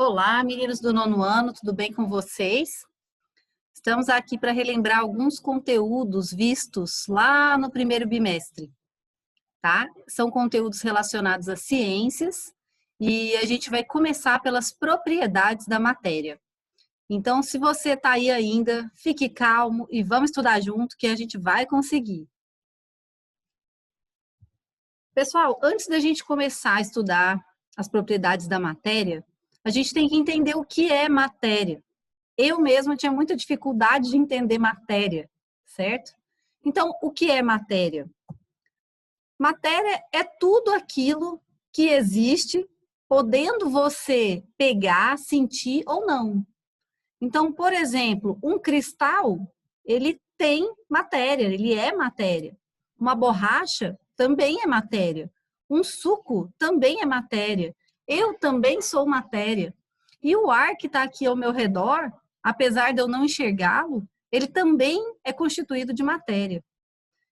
Olá, meninos do nono ano, tudo bem com vocês? Estamos aqui para relembrar alguns conteúdos vistos lá no primeiro bimestre, tá? São conteúdos relacionados às ciências e a gente vai começar pelas propriedades da matéria. Então, se você está aí ainda, fique calmo e vamos estudar junto que a gente vai conseguir. Pessoal, antes da gente começar a estudar as propriedades da matéria, a gente tem que entender o que é matéria. Eu mesma tinha muita dificuldade de entender matéria, certo? Então, o que é matéria? Matéria é tudo aquilo que existe, podendo você pegar, sentir ou não. Então, por exemplo, um cristal, ele tem matéria, ele é matéria. Uma borracha também é matéria. Um suco também é matéria. Eu também sou matéria. E o ar que está aqui ao meu redor, apesar de eu não enxergá-lo, ele também é constituído de matéria.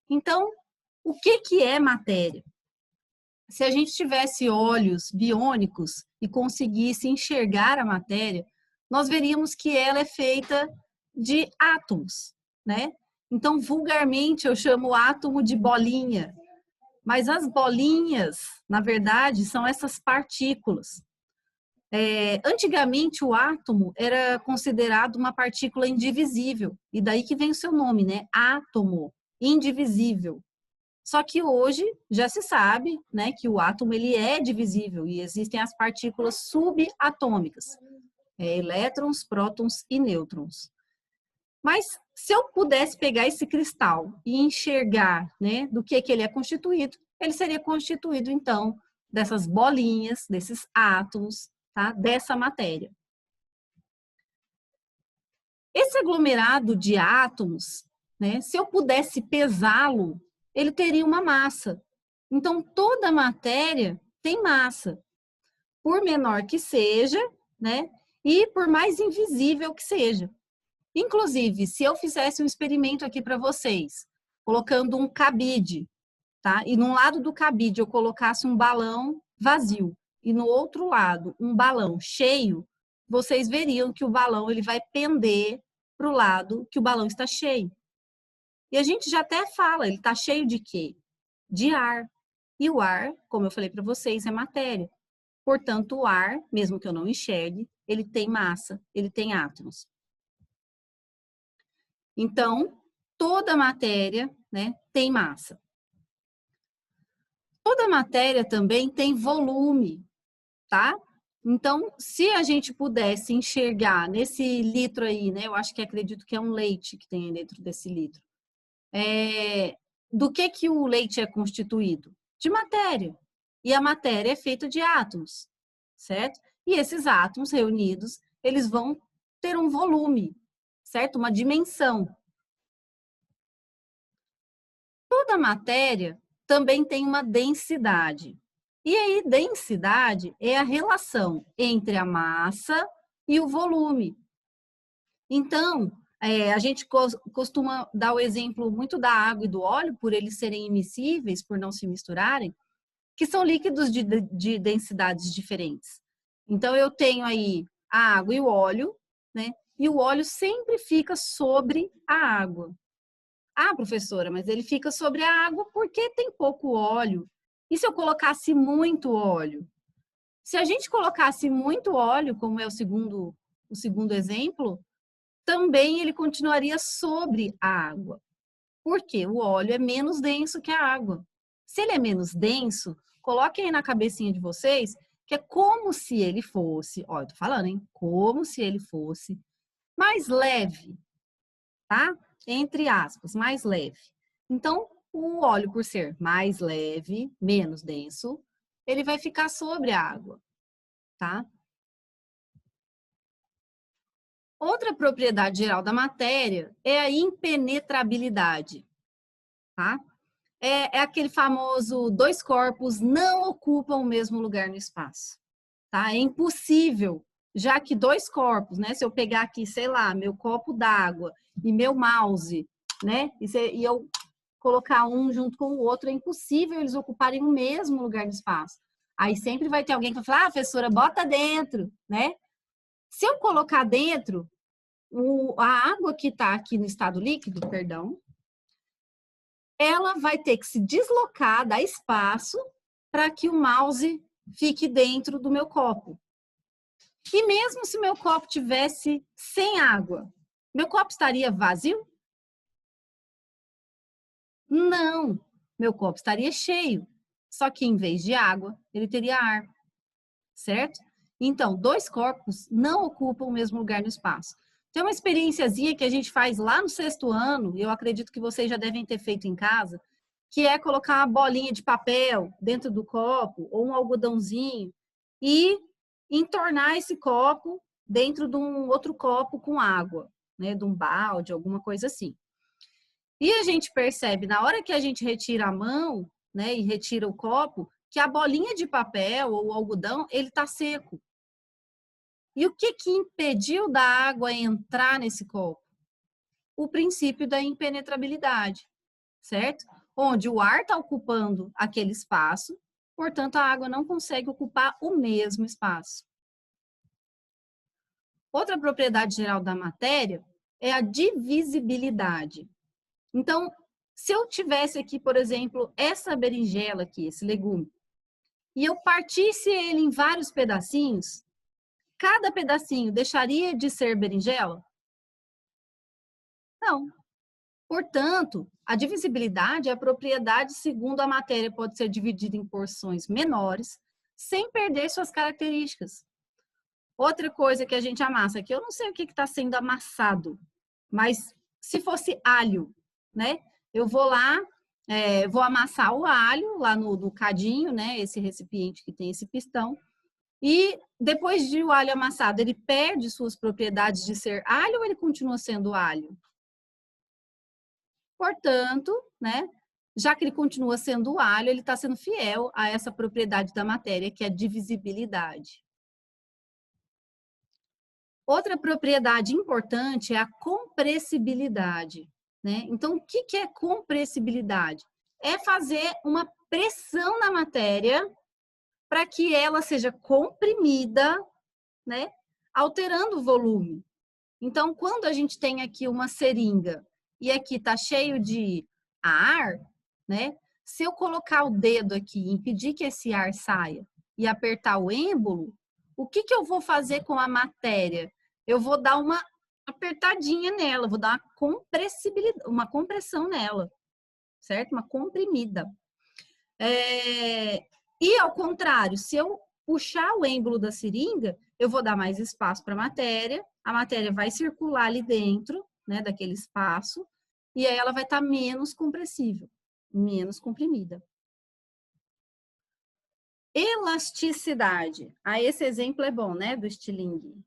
Então, o que é matéria? Se a gente tivesse olhos biônicos e conseguisse enxergar a matéria, nós veríamos que ela é feita de átomos, né? Então, vulgarmente, eu chamo o átomo de bolinha. Mas as bolinhas, na verdade, são essas partículas. Antigamente, o átomo era considerado uma partícula indivisível. E daí que vem o seu nome, né? Átomo, indivisível. Só que hoje já se sabe, né, que o átomo ele é divisível e existem as partículas subatômicas, elétrons, prótons e nêutrons. Mas se eu pudesse pegar esse cristal e enxergar, né, do que ele é constituído, ele seria constituído então dessas bolinhas, desses átomos, tá, dessa matéria. Esse aglomerado de átomos, né, se eu pudesse pesá-lo, ele teria uma massa. Então, toda matéria tem massa, por menor que seja, né, e por mais invisível que seja. Inclusive, se eu fizesse um experimento aqui para vocês, colocando um cabide, tá? E no lado do cabide eu colocasse um balão vazio e no outro lado um balão cheio, vocês veriam que o balão ele vai pender para o lado que o balão está cheio. E a gente já até fala, ele está cheio de quê? De ar. E o ar, como eu falei para vocês, é matéria. Portanto, o ar, mesmo que eu não enxergue, ele tem massa, ele tem átomos. Então, toda matéria, né, tem massa. Toda matéria também tem volume, tá? Então, se a gente pudesse enxergar nesse litro aí, né, eu acho que acredito que é um leite que tem dentro desse litro. Do que o leite é constituído? De matéria. E a matéria é feita de átomos, certo? E esses átomos reunidos, eles vão ter um volume, certo? Uma dimensão. Toda matéria também tem uma densidade. E aí, densidade é a relação entre a massa e o volume. Então, a gente costuma dar o exemplo muito da água e do óleo, por eles serem imissíveis, por não se misturarem, que são líquidos de densidades diferentes. Então, eu tenho aí a água e o óleo, né? E o óleo sempre fica sobre a água. Ah, professora, mas ele fica sobre a água porque tem pouco óleo. E se eu colocasse muito óleo? Se a gente colocasse muito óleo, como é o segundo exemplo, também ele continuaria sobre a água. Por quê? O óleo é menos denso que a água. Se ele é menos denso, coloque aí na cabecinha de vocês que é como se ele fosse, ó, eu tô falando, hein? Como se ele fosse mais leve, tá? Entre aspas, mais leve. Então, o óleo, por ser mais leve, menos denso, ele vai ficar sobre a água, tá? Outra propriedade geral da matéria é a impenetrabilidade, tá? É aquele famoso dois corpos não ocupam o mesmo lugar no espaço, tá? É impossível, já que dois corpos, né? Se eu pegar aqui, sei lá, meu copo d'água e meu mouse, né? E eu colocar um junto com o outro, é impossível eles ocuparem o mesmo lugar no espaço. Aí sempre vai ter alguém que vai falar, ah, professora, bota dentro, né? Se eu colocar dentro, a água que está aqui no estado líquido, perdão, ela vai ter que se deslocar, dar espaço para que o mouse fique dentro do meu copo. E mesmo se meu copo tivesse sem água, meu copo estaria vazio? Não, meu copo estaria cheio. Só que em vez de água, ele teria ar, certo? Então, dois corpos não ocupam o mesmo lugar no espaço. Tem uma experiênciazinha que a gente faz lá no sexto ano, e eu acredito que vocês já devem ter feito em casa, que é colocar uma bolinha de papel dentro do copo, ou um algodãozinho, e entornar esse copo dentro de um outro copo com água, né? De um balde, alguma coisa assim. E a gente percebe, na hora que a gente retira a mão, né, e retira o copo, que a bolinha de papel ou algodão, ele tá seco. E o que que impediu da água entrar nesse copo? O princípio da impenetrabilidade, certo? Onde o ar está ocupando aquele espaço, portanto, a água não consegue ocupar o mesmo espaço. Outra propriedade geral da matéria é a divisibilidade. Então, se eu tivesse aqui, por exemplo, essa berinjela aqui, esse legume, e eu partisse ele em vários pedacinhos, cada pedacinho deixaria de ser berinjela? Não. Portanto, a divisibilidade é a propriedade segundo a matéria pode ser dividida em porções menores, sem perder suas características. Outra coisa que a gente amassa, que eu não sei o que está sendo amassado, mas se fosse alho, né? Eu vou lá, vou amassar o alho lá no cadinho, né? Esse recipiente que tem esse pistão. E depois de o alho amassado, ele perde suas propriedades de ser alho ou ele continua sendo alho? Portanto, né? Já que ele continua sendo alho, ele está sendo fiel a essa propriedade da matéria, que é a divisibilidade. Outra propriedade importante é a compressibilidade, né? Então, o que é compressibilidade? É fazer uma pressão na matéria para que ela seja comprimida, né? Alterando o volume. Então, quando a gente tem aqui uma seringa e aqui está cheio de ar, né? Se eu colocar o dedo aqui e impedir que esse ar saia e apertar o êmbolo, o que eu vou fazer com a matéria? Eu vou dar uma apertadinha nela, vou dar uma compressibilidade, uma compressão nela, certo? Uma comprimida. E ao contrário, se eu puxar o êmbolo da seringa, eu vou dar mais espaço para a matéria vai circular ali dentro, né, daquele espaço, e aí ela vai estar menos compressível, menos comprimida. Elasticidade. Ah, esse exemplo é bom, né, do estilingue.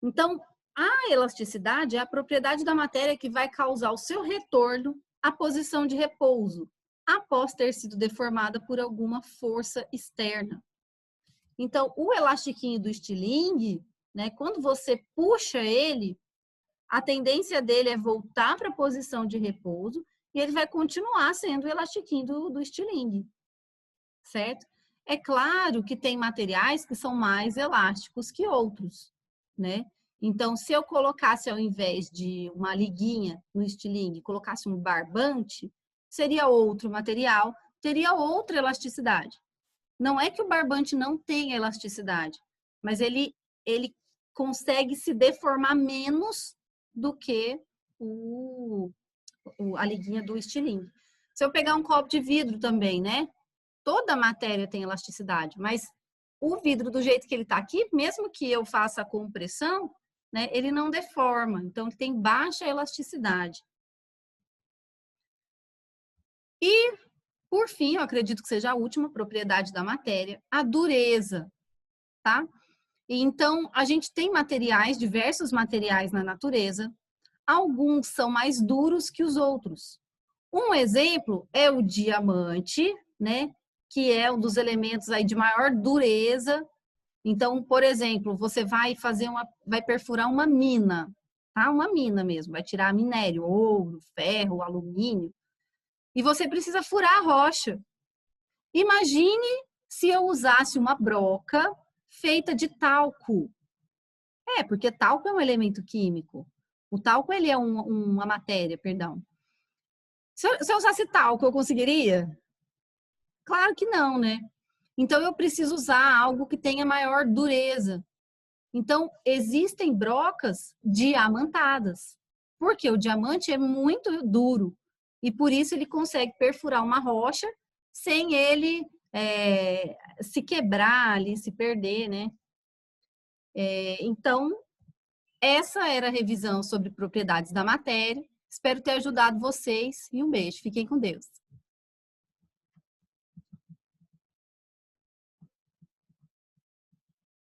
Então, a elasticidade é a propriedade da matéria que vai causar o seu retorno à posição de repouso, após ter sido deformada por alguma força externa. Então, o elastiquinho do estilingue, né, quando você puxa ele, a tendência dele é voltar para a posição de repouso e ele vai continuar sendo o elastiquinho do estilingue, certo? É claro que tem materiais que são mais elásticos que outros, né? Então, se eu colocasse ao invés de uma liguinha no estilingue, colocasse um barbante, seria outro material, teria outra elasticidade. Não é que o barbante não tenha elasticidade, mas ele consegue se deformar menos do que a liguinha do estilingue. Se eu pegar um copo de vidro também, né? Toda matéria tem elasticidade, mas o vidro do jeito que ele está aqui, mesmo que eu faça a compressão, né, ele não deforma, então ele tem baixa elasticidade. E, por fim, eu acredito que seja a última propriedade da matéria, a dureza, tá? Então, a gente tem materiais, diversos materiais na natureza, alguns são mais duros que os outros. Um exemplo é o diamante, né? Que é um dos elementos aí de maior dureza. Então, por exemplo, você vai perfurar uma mina, tá? Uma mina mesmo, vai tirar minério, ouro, ferro, alumínio, e você precisa furar a rocha. Imagine se eu usasse uma broca feita de talco. Porque talco é um elemento químico. O talco, ele é uma matéria, perdão. Se eu usasse talco, eu conseguiria? Claro que não, né? Então, eu preciso usar algo que tenha maior dureza. Então, existem brocas diamantadas, porque o diamante é muito duro e por isso ele consegue perfurar uma rocha sem ele se quebrar ali, se perder, né? Então, essa era a revisão sobre propriedades da matéria. Espero ter ajudado vocês e um beijo. Fiquem com Deus.